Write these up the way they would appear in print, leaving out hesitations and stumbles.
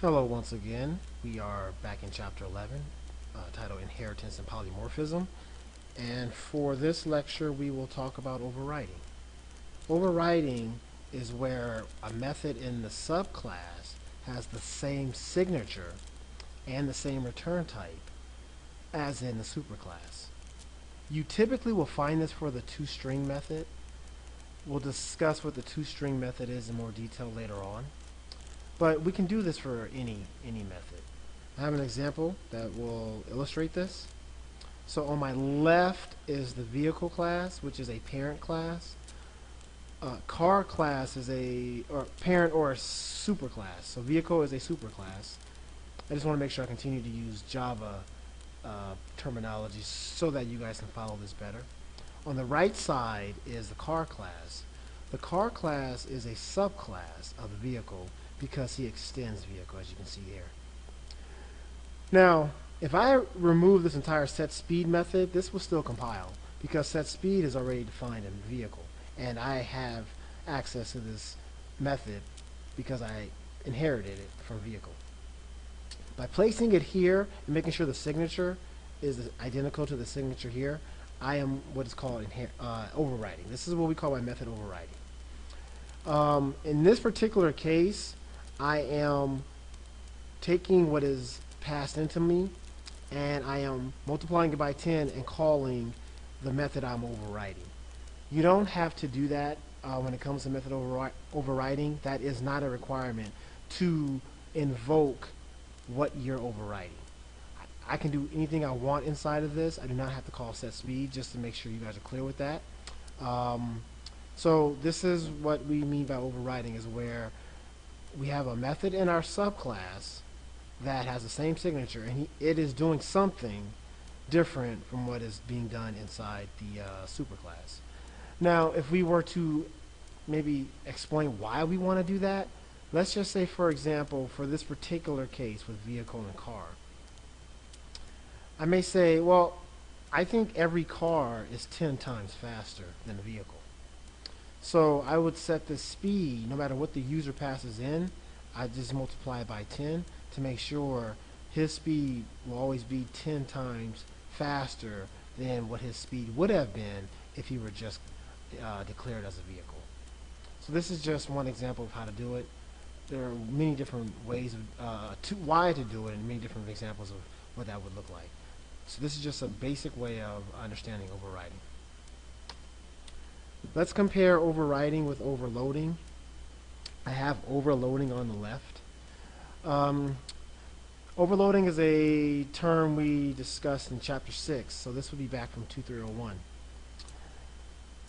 Hello once again. We are back in Chapter 11, titled Inheritance and Polymorphism. And for this lecture, we will talk about overriding. Overriding is where a method in the subclass has the same signature and the same return type as in the superclass. You typically will find this for the toString method. We'll discuss what the toString method is in more detail later on. But we can do this for any method. I have an example that will illustrate this. So on my left is the vehicle class, which is a parent class. Car class is a parent or a superclass. So vehicle is a superclass. I just want to make sure I continue to use Java terminology so that you guys can follow this better. On the right side is the car class. The car class is a subclass of the vehicle because he extends vehicle, as you can see here. Now, if I remove this entire setSpeed method, this will still compile because setSpeed is already defined in vehicle, and I have access to this method because I inherited it from vehicle. By placing it here and making sure the signature is identical to the signature here, I am what is called overriding. This is what we call my method overriding. In this particular case, I am taking what is passed into me and I am multiplying it by 10 and calling the method I'm overriding. You don't have to do that when it comes to method overriding. That is not a requirement to invoke what you're overriding. I can do anything I want inside of this. I do not have to call setSpeed, just to make sure you guys are clear with that. So this is what we mean by overriding, is where we have a method in our subclass that has the same signature, and it is doing something different from what is being done inside the superclass. Now, if we were to maybe explain why we want to do that, let's just say, for example, for this particular case with vehicle and car, I may say, well, I think every car is 10 times faster than a vehicle. So I would set the speed, no matter what the user passes in, I just multiply it by 10 to make sure his speed will always be 10 times faster than what his speed would have been if he were just declared as a vehicle. So this is just one example of how to do it. There are many different ways of why to do it, and many different examples of what that would look like. So this is just a basic way of understanding overriding. Let's compare overriding with overloading. I have overloading on the left. Overloading is a term we discussed in Chapter 6, so this would be back from 2301.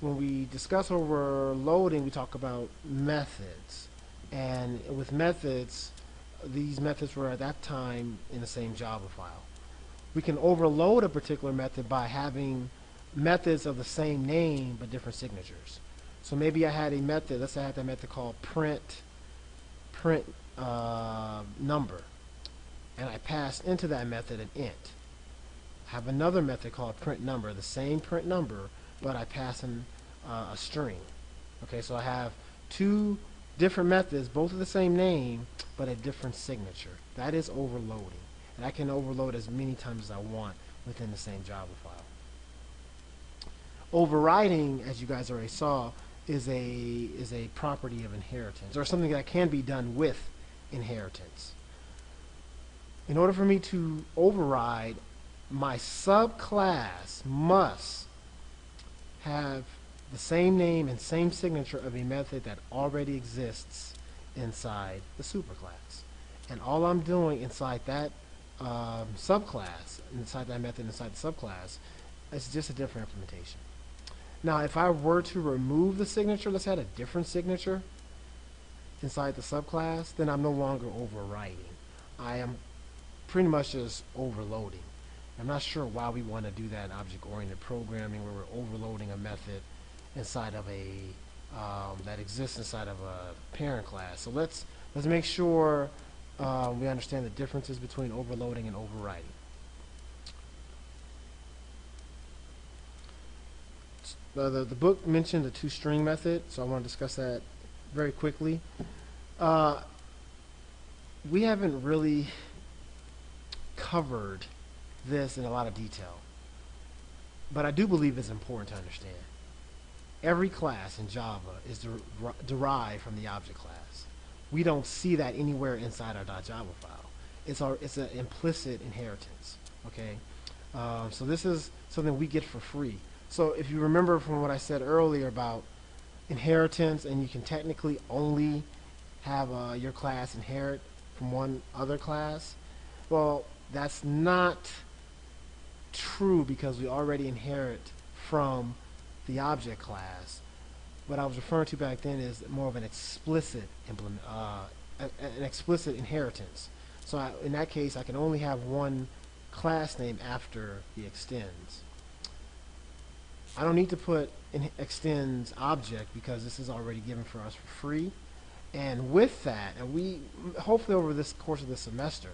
When we discuss overloading, we talk about methods. And with methods, these methods were at that time in the same Java file. We can overload a particular method by having methods of the same name but different signatures. So maybe I had a method, let's say I had that method called print number, and I passed into that method an int. I have another method called print number, the same print number, but I pass in a string. Okay, so I have two different methods, both of the same name, but a different signature. That is overloading, and I can overload as many times as I want within the same Java file. Overriding, as you guys already saw, is a property of inheritance, or something that can be done with inheritance. In order for me to override, my subclass must have the same name and same signature of a method that already exists inside the superclass. And all I'm doing inside that subclass, inside that method inside the subclass, is just a different implementation. Now, if I were to remove the signature, let's add a different signature inside the subclass, then I'm no longer overriding. I am pretty much just overloading. I'm not sure why we want to do that in object-oriented programming, where we're overloading a method inside of a that exists inside of a parent class. So let's make sure we understand the differences between overloading and overriding. The book mentioned the toString method, so I want to discuss that very quickly. we haven't really covered this in a lot of detail, but I do believe it's important to understand. Every class in Java is derived from the object class. We don't see that anywhere inside our .java file. It's an implicit inheritance. Okay, so this is something we get for free. So if you remember from what I said earlier about inheritance, and you can technically only have your class inherit from one other class, well, that's not true because we already inherit from the object class. What I was referring to back then is more of an explicit an explicit inheritance. So in that case, I can only have one class name after the extends. I don't need to put an extends object because this is already given for us for free. And with that, and we hopefully over this course of the semester,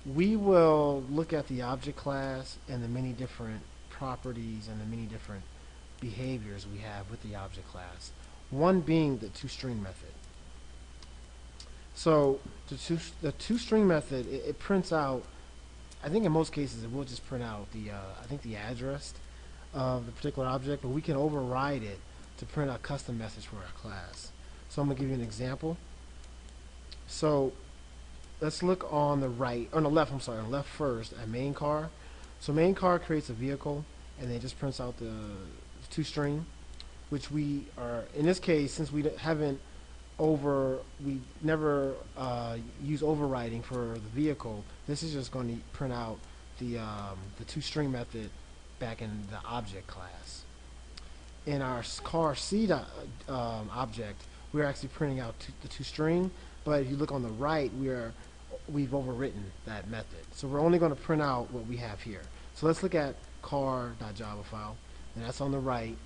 we will look at the object class and the many different properties and the many different behaviors we have with the object class. One being the toString method. So the toString method, it prints out, I think in most cases it will just print out the I think the address of the particular object, but we can override it to print a custom message for our class. So I'm going to give you an example. So let's look on the right, or on the left, I'm sorry, on the left first at main car. So main car creates a vehicle and then it just prints out the toString, which we are, in this case, since we never use overriding for the vehicle, this is just going to print out the toString method back in the object class. In our car C object, we're actually printing out the toString, but if you look on the right, we've overwritten that method. So we're only going to print out what we have here. So let's look at car.java file, and that's on the right.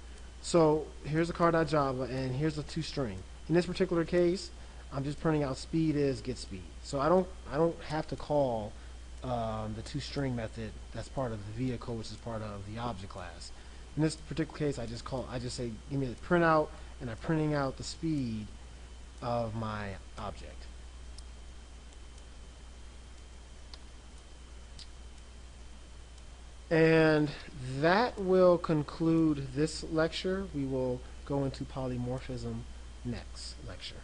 So here's the car.java, and here's the toString. In this particular case, I'm just printing out speed is get speed. So I don't have to call the toString method that's part of the vehicle, which is part of the object class. In this particular case, I just say give me the printout, and I'm printing out the speed of my object. And that will conclude this lecture. We will go into polymorphism next lecture.